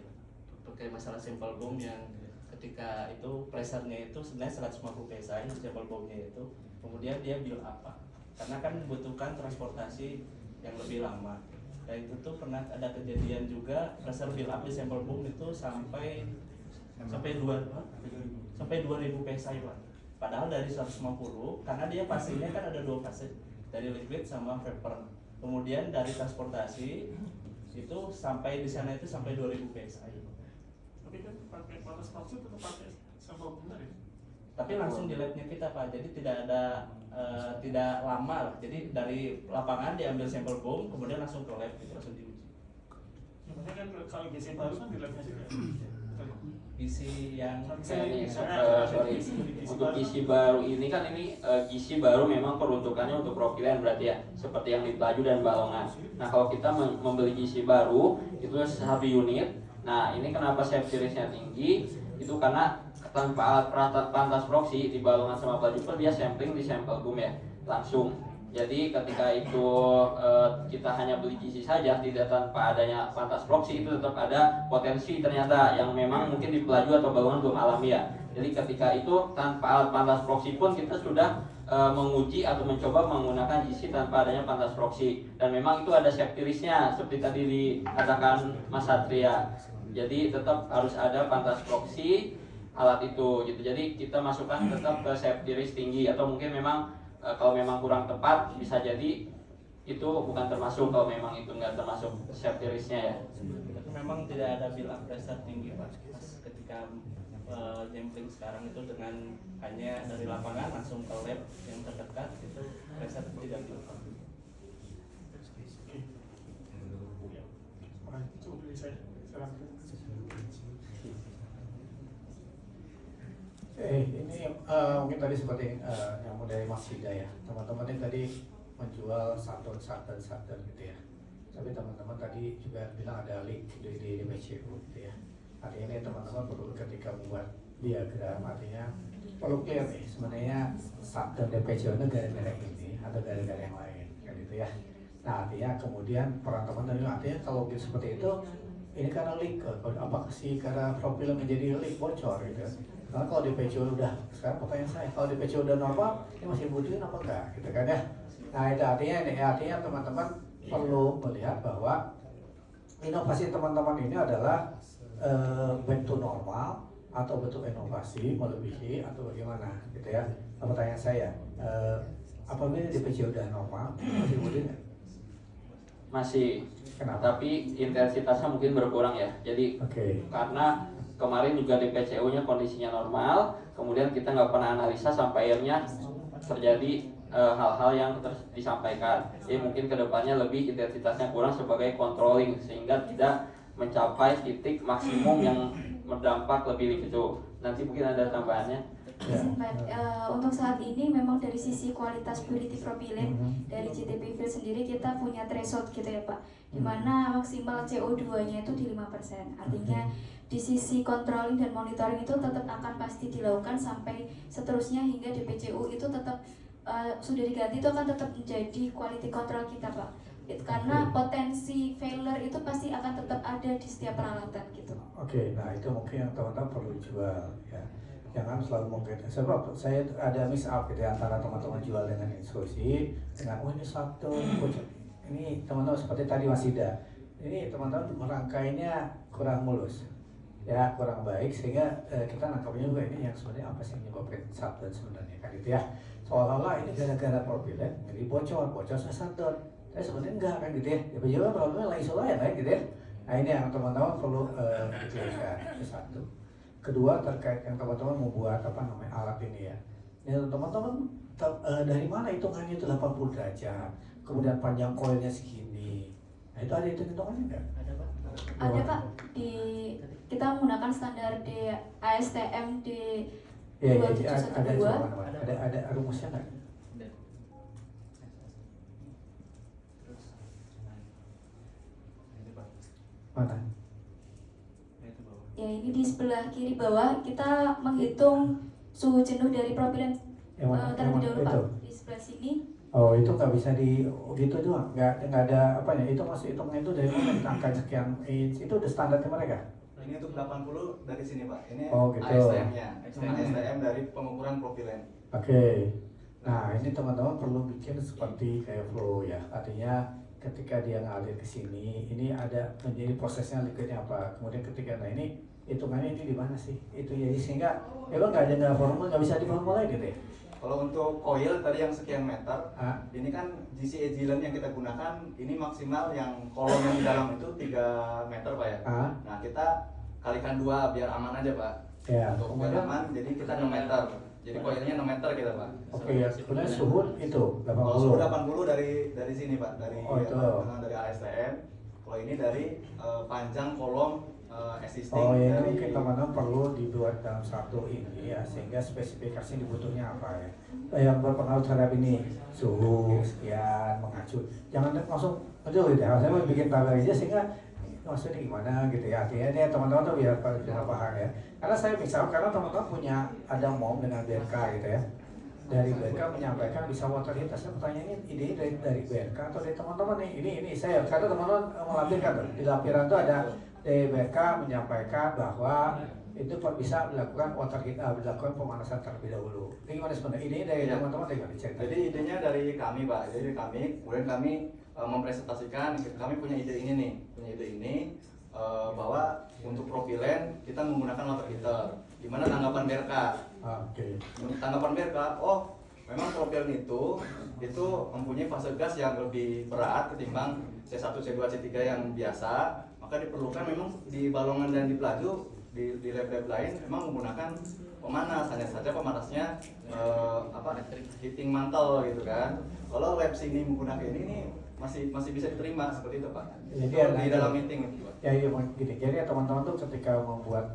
Speaker 2: terkait masalah sampel bom yang ketika itu pressure-nya itu sebenarnya 150 psi sampel bomnya itu, kemudian dia build up karena kan membutuhkan transportasi yang lebih lama. Dan itu tuh pernah ada kejadian juga pressure build up di sampel bom itu sampai 2000 psi Pak. Padahal dari 150, karena dia fasenya kan ada dua fase, dari liquid sama vapor. Kemudian dari transportasi itu sampai di sana itu sampai 2000 psi.
Speaker 4: Tapi kan pakai panas palsu tetap pakai sampel benar ya?
Speaker 2: Tapi langsung di labnya kita Pak, jadi tidak ada tidak lama lah. Jadi dari lapangan diambil sampel bom, kemudian langsung ke lab, itu langsung diuji.
Speaker 4: Maksudnya kan kalau GC baru kan di labnya juga.
Speaker 2: Isi yang
Speaker 11: sorry. Untuk gizi baru ini kan gizi baru memang peruntukannya untuk propilen berarti ya, seperti yang di pelaju dan balongan. Nah kalau kita membeli gizi baru itu 1 unit. Nah ini kenapa safety risk-nya tinggi? Itu karena tanpa alat pantas proksi di balongan sama pelaju pun dia sampling di sampel boom ya langsung. Jadi ketika itu kita hanya beli gizi saja tidak tanpa adanya pantas proksi, itu tetap ada potensi ternyata yang memang mungkin di pelaju atau balongan belum alami ya. Jadi ketika itu tanpa alat pantas proksi pun kita sudah menguji atau mencoba menggunakan gizi tanpa adanya pantas proksi, dan memang itu ada safety risk-nya seperti tadi dikatakan Mas Satria. Jadi tetap harus ada pantas proxy alat itu gitu. Jadi kita masukkan tetap ke safety risk tinggi, atau mungkin memang kalau memang kurang tepat bisa jadi itu bukan termasuk, kalau memang itu nggak termasuk safety risknya ya.
Speaker 2: Memang tidak ada bill up pressure tinggi Pak pas ketika sampling sekarang itu, dengan hanya dari lapangan langsung ke lab yang terdekat itu pressure tidak diukur.
Speaker 4: Cukup dari saya.
Speaker 5: Ini mungkin tadi seperti yang dari Mas Hida ya, teman-teman ini tadi menjual satu gitu ya. Tapi teman-teman tadi juga bilang ada link di DPCU gitu ya. Artinya ini teman-teman perlu ketika membuat diagram, artinya perlu clear nih sebenarnya Sabdan DPCU itu gara-gara ini atau gara-gara yang lain kan gitu ya. Nah artinya kemudian peran teman-teman artinya kalau seperti itu ini karena leak, apakah sih karena profil menjadi leak bocor gitu. Karena kalau DPCU udah, sekarang pertanyaan saya, kalau DPCU udah normal, ini masih butuhin apa enggak gitu kan ya. Nah itu artinya teman-teman perlu melihat bahwa inovasi teman-teman ini adalah bentuk normal atau bentuk inovasi melebihi atau bagaimana gitu ya. Pertanyaan saya, apabila DPCU udah normal, masih butuhin nggak?
Speaker 11: Masih.
Speaker 5: Kenapa?
Speaker 11: Tapi intensitasnya mungkin berkurang ya. Jadi karena kemarin juga DPCU-nya kondisinya normal, kemudian kita nggak pernah analisa sampai akhirnya terjadi hal-hal yang disampaikan. Jadi mungkin kedepannya lebih intensitasnya kurang sebagai controlling sehingga tidak mencapai titik maksimum yang berdampak lebih gitu. Nanti mungkin ada tambahannya.
Speaker 10: Untuk saat ini memang dari sisi kualitas purity propylen dari JTP Field sendiri kita punya threshold gitu ya Pak, dimana maksimal CO2-nya itu di 5%. Artinya di sisi controlling dan monitoring itu tetap akan pasti dilakukan sampai seterusnya hingga DPCU itu tetap sudah diganti, itu akan tetap menjadi quality control kita Pak. Karena potensi failure itu pasti akan tetap ada di setiap peralatan gitu.
Speaker 5: Nah itu mungkin yang teman-teman perlu jual ya. Jangan selalu mungkin, sebab saya ada miss out gitu ya, antara teman-teman jual dengan instruksi dengan ini satu ini teman-teman seperti tadi Mas Ida, ini teman-teman merangkainya kurang mulus ya, kurang baik sehingga kita nangkapnya juga ini yang sebenarnya apa sih menyebabkan shutdown sebenarnya kan gitu ya, seolah-olah ini gara-gara propylen jadi bocor shutdown, tapi sebenarnya enggak kan gitu ya, juga problemnya lain isu lain kan gitu ya. Nah ini yang teman-teman perlu dikliarkan, itu satu. Kedua terkait yang teman-teman membuat alat ini ya. Ini teman-teman dari mana hitungannya itu 80 derajat, kemudian panjang koilnya segini. Nah itu ada hitungannya enggak?
Speaker 10: Ada Pak, kita menggunakan standar di ASTM di 2712.
Speaker 5: Ada rumusnya nggak? Mana?
Speaker 10: Ya ini di sebelah kiri bawah kita menghitung suhu jenuh dari propylen terlebih dahulu Pak. Di sebelah sini.
Speaker 5: Oh itu nggak bisa gitu doang, nggak ada apanya, itu masih hitungnya itu dari mana angka sekian, itu udah standarnya mereka?
Speaker 8: Ini untuk 80 dari sini Pak, ini
Speaker 5: gitu.
Speaker 8: ASTM-nya, ASTM dari pengukuran propylen.
Speaker 5: Nah ini teman-teman perlu bikin seperti kayak flow ya, artinya ketika dia ngalir ke sini, ini ada menjadi prosesnya liquidnya apa, kemudian ketika ini hitungannya ini di mana sih, itu ya sehingga memang nggak formula, nggak bisa diformula gitu ya.
Speaker 8: Kalau untuk coil tadi yang sekian meter, ini kan GC Agilent yang kita gunakan ini maksimal yang kolom yang di dalam itu 3 meter Pak ya. Nah kita kalikan 2 biar aman aja Pak. Untuk biar aman, jadi kita 6 meter. Jadi coilnya 6 meter kita Pak.
Speaker 5: Kemudian suhu itu 80.
Speaker 8: Kalau suhu 80 dari sini Pak, dari ASTM. Kalau ini dari panjang kolom existing.
Speaker 5: Ini mungkin teman-teman perlu dibuat dalam satu ini ya, sehingga spesifikasi dibutuhnya apa ya. Yang berpengaruh terhadap ini suhu sekian mengacu. Jangan langsung aduh gitu ya. Saya mau bikin tabel aja sehingga maksudnya gimana gitu ya. Artinya ini teman-teman tuh biar bisa paham ya. Karena saya karena teman-teman punya ada MOM dengan BRK gitu ya. Dari BRK menyampaikan bisa water heat test. Pertanyaannya ide dari BRK atau dari teman-teman nih. Ini saya karena teman-teman melampirkan di lampiran itu ada dari BRK menyampaikan bahwa itu bisa dilakukan water heat, dilakukan pemanasan terlebih dahulu. Ini gimana sebenarnya? Ide dari teman-teman gimana cerita?
Speaker 8: Jadi idenya dari kami Pak. Jadi kami, kemudian kami mempresentasikan, kami punya ide ini nih, bahwa untuk propilen kita menggunakan water heater. Gimana tanggapan BRK? Tanggapan BRK, oh memang propilen itu mempunyai fase gas yang lebih berat ketimbang C1, C2, C3 yang biasa, maka diperlukan memang di balongan dan di pelaju di lab-lab lain memang menggunakan pemanas, hanya saja pemanasnya heating mantle gitu kan. Kalau lab sini menggunakan ini masih bisa diterima seperti itu Pak.
Speaker 14: Jadi
Speaker 8: di dalam meeting itu Pak.
Speaker 14: Ya iya gini. Jadi teman-teman tuh ketika membuat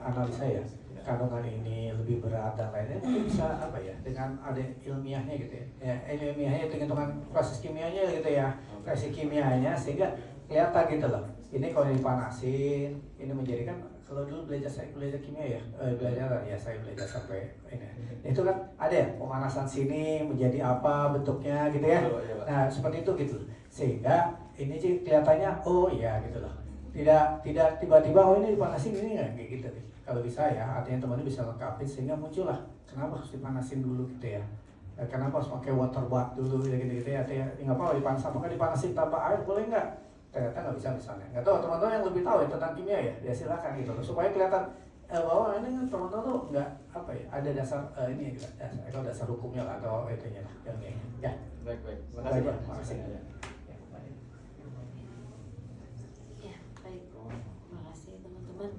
Speaker 14: analisa ya, kandungan ini lebih berat dan lainnya, mungkin bisa dengan ada ilmiahnya gitu ya. Ilmiahnya hitungan proses kimianya gitu ya, proses kimianya sehingga kelihatan gitu loh. Ini kalau dipanasin, ini menjadi kan kalau dulu saya belajar kimia ya, saya belajar sampai ini. Itu kan ada ya pemanasan sini menjadi apa bentuknya gitu ya. Nah seperti itu gitu. Sehingga ini sih kelihatannya oh iya gitu loh. Tidak tiba-tiba oh ini dipanasin ini nggak kayak gitu. Kalau bisa ya artinya teman-teman bisa lengkapin sehingga muncullah kenapa harus dipanasin dulu gitu ya. Kenapa harus pakai water bath dulu gitu ya. Artinya nggak apa-apa dipanasin, maka dipanasin tanpa air boleh nggak? Ternyata nggak bisa misalnya. Nggak tahu teman-teman yang lebih tahu ya tentang kimia ya silakan gitu loh. Supaya kelihatan bahwa ini teman-teman tuh nggak ada dasar ini gitu. Kalau dasar hukumnya lah atau itunya lah ilmiahnya. Ya.
Speaker 8: Baik. Makasih Pak.
Speaker 14: Makasih.
Speaker 15: Makasih teman-teman.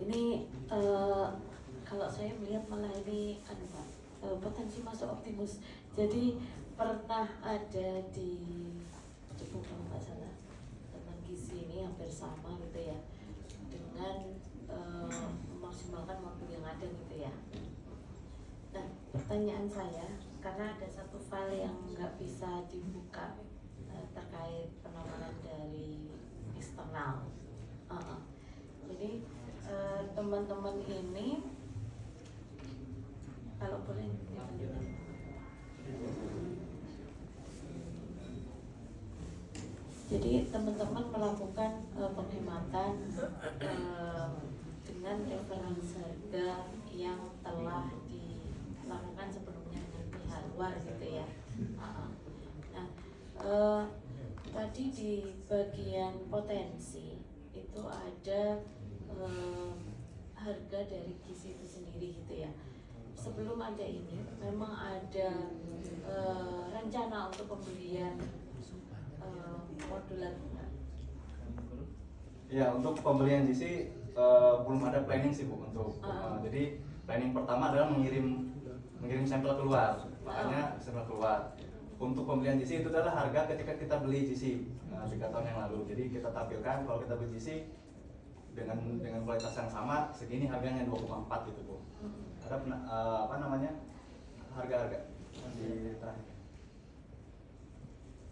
Speaker 15: Ini kalau saya melihat malah ini potensi masuk Optimus. Jadi pernah ada di Jepang kalau nggak salah tentang gizi ini hampir sama gitu ya dengan memaksimalkan mobil yang ada gitu ya. Nah pertanyaan saya karena ada satu file yang nggak bisa dibuka terkait penamaran dari eksternal. Jadi teman-teman ini kalau boleh jadi teman-teman melakukan penghematan dengan referensi harga yang telah dilakukan sebelumnya dengan pihak luar gitu ya. Nah tadi di bagian potensi itu ada harga dari gizi itu sendiri gitu ya. Sebelum ada ini memang ada rencana untuk pembelian modular.
Speaker 8: Ya untuk pembelian GC belum ada planning sih Bu untuk jadi planning pertama adalah mengirim sampel keluar, makanya sampel keluar. Untuk pembelian GC itu adalah harga ketika kita beli GC 3 tahun yang lalu. Jadi kita tampilkan kalau kita beli GC dengan kualitas yang sama segini harganya 2,4 gitu Bu. Ada harga-harga di terakhir.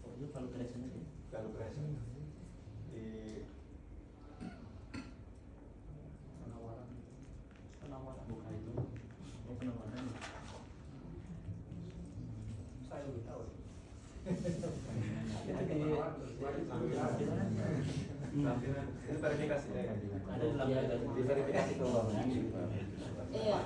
Speaker 2: Itu valuation sih.
Speaker 8: Valuation di
Speaker 2: penawaran bukan itu. Oh penawaran.
Speaker 14: Saya lebih tahu.
Speaker 8: Itu verifikasi ya.
Speaker 2: Ada
Speaker 8: di verifikasi keuangan.
Speaker 15: Iya.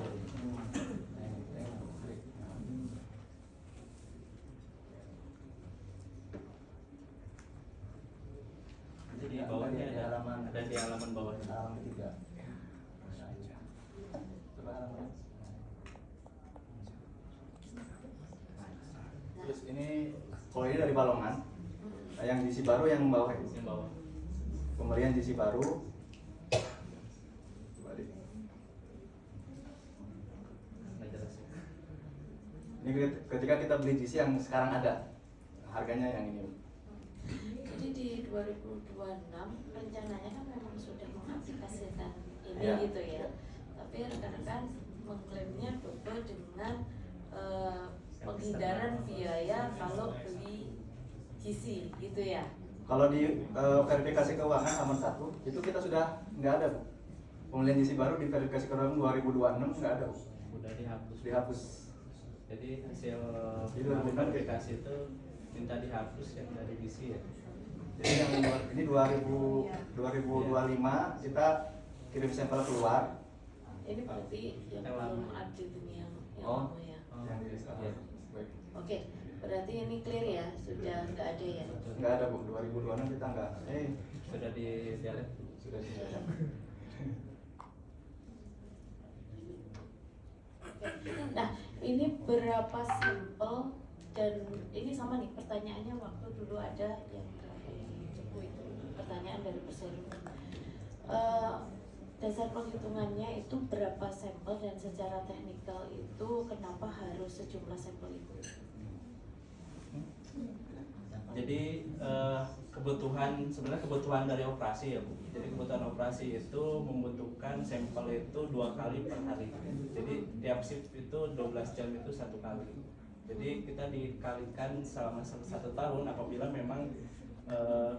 Speaker 2: Jadi di bawahnya ada di halaman bawah.
Speaker 8: Halaman 3. Terus ini kalau ini dari Balongan, yang GC baru yang bawah itu.
Speaker 2: Yang bawah.
Speaker 8: Pembelian GC baru. Ini ketika kita beli GC yang sekarang ada, harganya yang ini.
Speaker 15: Jadi di 2026 rencananya kan memang sudah mengaplikasikan ini
Speaker 8: Ya.
Speaker 15: gitu ya. Tapi rekan-rekan mengklaimnya double dengan penghindaran biaya kalau beli GC gitu ya.
Speaker 8: Kalau di verifikasi keuangan nomor 1 itu kita sudah nggak ada Bu. Pembelian GC baru di verifikasi keuangan 2026 nggak ada Bu.
Speaker 2: Udah dihapus.
Speaker 8: Dihapus.
Speaker 2: Jadi hasil
Speaker 8: Itu
Speaker 2: verifikasi itu minta dihapus yang dari GC ya.
Speaker 8: Jadi yang ini 2025 kita kirim sampel keluar.
Speaker 15: Ini berarti yang belum update ini yang
Speaker 8: Oh,
Speaker 15: lama ya.
Speaker 8: yang di
Speaker 2: Ya.
Speaker 8: Baik.
Speaker 15: Oke, berarti ini clear ya, sudah nggak ada ya.
Speaker 8: Nggak ada Bu, 2026 kita nggak.
Speaker 2: Sudah dialek.
Speaker 8: Sudah dialek.
Speaker 15: Nah, ini berapa sampel dan ini sama nih pertanyaannya waktu dulu ada yang dari Cepu itu pertanyaan dari Persero. Dasar penghitungannya itu berapa sampel dan secara teknikal itu kenapa harus sejumlah sampel itu?
Speaker 2: Jadi sebenarnya kebutuhan dari operasi ya Bu. Jadi kebutuhan operasi itu membutuhkan sampel itu 2 kali per hari. Jadi tiap shift itu 12 jam itu 1 kali. Jadi kita dikalikan selama 1 tahun apabila memang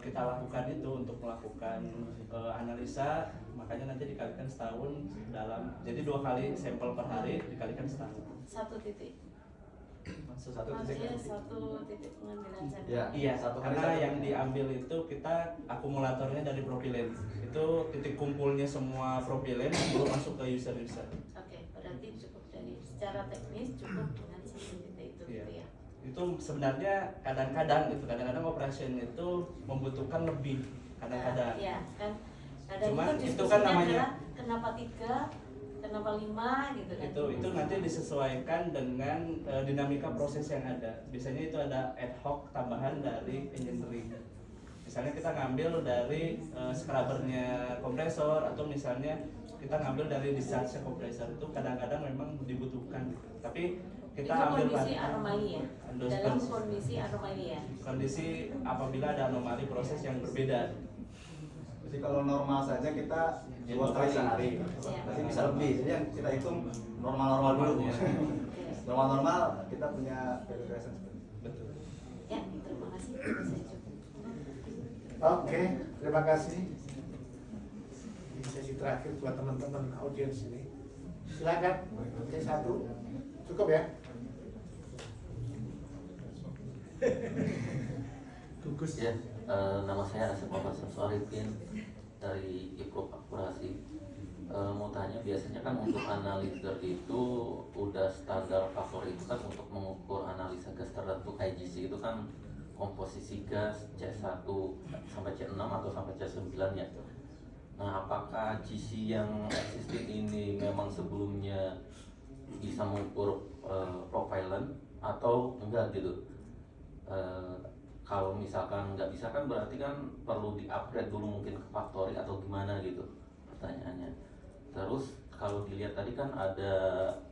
Speaker 2: kita lakukan itu untuk melakukan analisa, makanya nanti dikalikan setahun dalam. Jadi 2 kali sampel per hari dikalikan setahun.
Speaker 15: 1 titik.
Speaker 2: Maksudnya
Speaker 15: 1 titik pengambilan sampel.
Speaker 2: Ya, iya, karena yang diambil itu kita akumulatornya dari propilen. Itu titik kumpulnya semua propilen sebelum masuk ke user-user.
Speaker 15: Oke, berarti cukup dari secara teknis cukup dengan 1 titik itu gitu ya.
Speaker 2: Itu sebenarnya kadang-kadang operation itu membutuhkan lebih kadang-kadang.
Speaker 15: Iya, kan. Kadang
Speaker 2: Cuma
Speaker 15: itu
Speaker 2: itu kan namanya
Speaker 15: adalah kenapa 3, kenapa 5 gitu kan.
Speaker 2: Itu nanti disesuaikan dengan dinamika proses yang ada. Biasanya itu ada ad hoc tambahan dari engineering. Misalnya kita ngambil dari scrubbernya kompresor atau misalnya kita ngambil dari discharge kompresor, itu kadang-kadang memang dibutuhkan. Tapi kita
Speaker 15: itu
Speaker 2: ambil
Speaker 15: kondisi anomali ya. Dalam kondisi anomali ya.
Speaker 2: Kondisi apabila ada anomali proses yang berbeda.
Speaker 8: Jadi kalau normal saja kita 2 kali sehari, berarti bisa lebih. Jadi yang kita hitung normal-normal dulu. Normal-normal kita punya calculation seperti itu.
Speaker 2: Betul.
Speaker 15: Ya, terima kasih.
Speaker 5: Oke, terima kasih. Ini sesi terakhir buat teman-teman audiens ini. Silakan, C1. Cukup ya?
Speaker 16: Gugus. Ya, nama saya Asep Muhammad Arifin dari Ipro Akurasi. Mau tanya, biasanya kan untuk analisa itu udah standar faktor itu kan untuk mengukur analisa gas tertentu IGC itu kan komposisi gas C1 sampai C6 atau sampai C9 ya. Nah, apakah GC yang existing ini memang sebelumnya bisa mengukur profilen atau enggak gitu? Kalau misalkan nggak bisa kan berarti kan perlu di-upgrade dulu mungkin ke factory atau gimana gitu pertanyaannya. Terus kalau dilihat tadi kan ada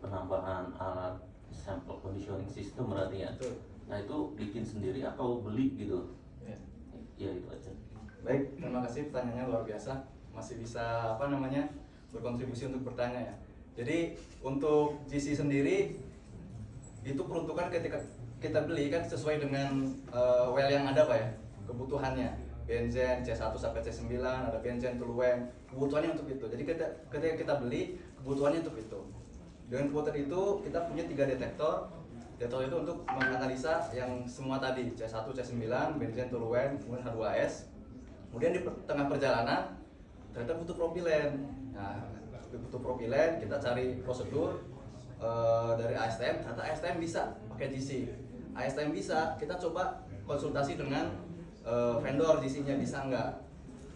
Speaker 16: penambahan alat sample conditioning system berarti ya. Nah itu bikin sendiri atau beli gitu? Ya itu aja.
Speaker 8: Baik, terima kasih pertanyaannya luar biasa. Masih bisa berkontribusi untuk bertanya ya. Jadi untuk GC sendiri itu peruntukan ketika kita beli kan sesuai dengan well yang ada Pak ya, kebutuhannya. Benzen C1 sampai C9, ada benzen toluene, kebutuhannya untuk itu. Jadi ketika kita beli, kebutuhannya untuk itu. Dengan kebutuhan itu kita punya 3 detektor. Detektor itu untuk menganalisa yang semua tadi, C1, C9, benzen toluene, kemudian H2S. Kemudian di tengah perjalanan ternyata butuh propilen. Nah, butuh propilen, kita cari prosedur dari ASTM, ternyata ASTM bisa pakai GC. ASTM bisa, kita coba konsultasi dengan vendor GC-nya bisa nggak.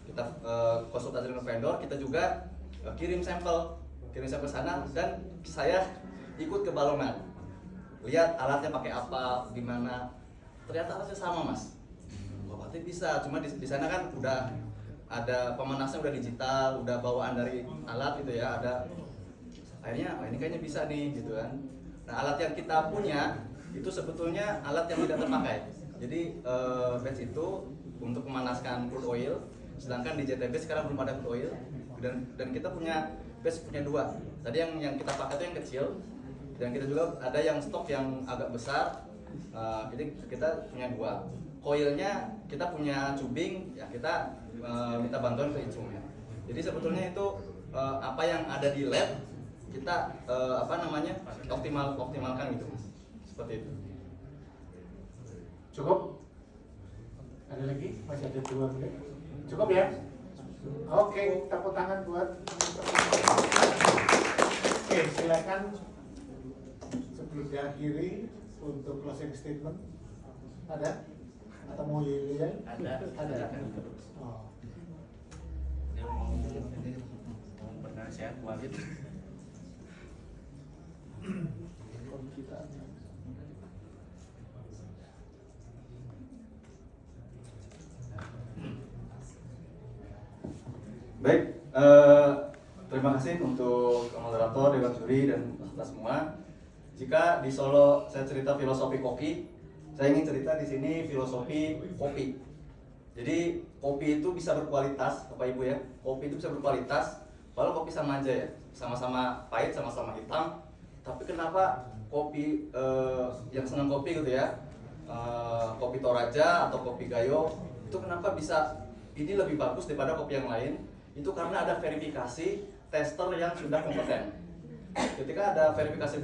Speaker 8: Kita konsultasi dengan vendor, kita juga kirim sampel sana dan saya ikut ke Balongan. Lihat alatnya pakai apa, di mana. Ternyata alatnya sama Mas. Berarti bisa, cuma di sana kan udah ada pemanasnya udah digital, udah bawaan dari alat gitu ya, ada. Akhirnya ini kayaknya bisa nih gitu kan. Nah, alat yang kita punya itu sebetulnya alat yang tidak terpakai. Jadi batch itu untuk memanaskan crude oil, sedangkan di JTB sekarang belum ada crude oil dan kita punya batch punya 2. Tadi yang kita pakai itu yang kecil dan kita juga ada yang stok yang agak besar. Jadi kita punya 2. Coilnya kita punya tubing, ya kita minta bantuan ke instrumen. Jadi sebetulnya itu apa yang ada di lab kita optimalkan gitu Mas. Seperti itu.
Speaker 5: Cukup? Ada lagi? Masih ada 2 menit. Cukup ya? Oke, tepuk tangan buat. Oke, silakan sebelum diakhiri untuk closing statement. Ada? Atau mau Yulian?
Speaker 2: Ada.
Speaker 5: Ada. Oh.
Speaker 2: sehat Walid.
Speaker 8: Baik, terima kasih untuk moderator, dewan juri, dan peserta semua. Jika di Solo saya cerita filosofi kopi, saya ingin cerita di sini filosofi kopi. Jadi kopi itu bisa berkualitas, Bapak Ibu ya. Kopi itu bisa berkualitas, walau kopi sama aja ya, sama-sama pahit, sama-sama hitam. Tapi kenapa kopi yang senang kopi gitu ya, kopi Toraja atau kopi Gayo itu kenapa bisa ini lebih bagus daripada kopi yang lain? Itu karena ada verifikasi tester yang sudah kompeten. Ketika ada verifikasi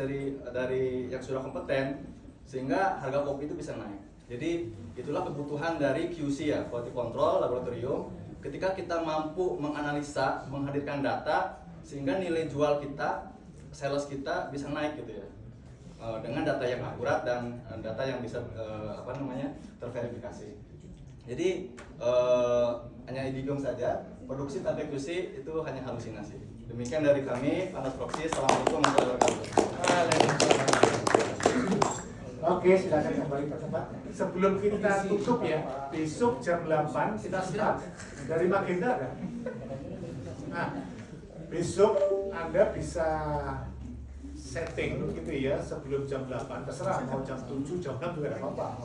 Speaker 8: dari yang sudah kompeten, sehingga harga kopi itu bisa naik. Jadi itulah kebutuhan dari QC ya, quality control laboratorium. Ketika kita mampu menganalisa, menghadirkan data, sehingga nilai jual kita, sales kita bisa naik gitu ya, dengan data yang akurat dan data yang bisa terverifikasi. Jadi hanya idiom saja, produksi tanpa QC itu hanya halusinasi. Demikian dari kami, Panas Proxy. Assalamualaikum warahmatullahi wabarakatuh.
Speaker 5: Oke, silakan kembali ke tempat. Sebelum kita tutup ya, besok jam 8 kita start dari Magenta kan? Nah, besok Anda bisa setting gitu ya sebelum jam 8, terserah mau jam 7, jam 6 juga tidak apa-apa.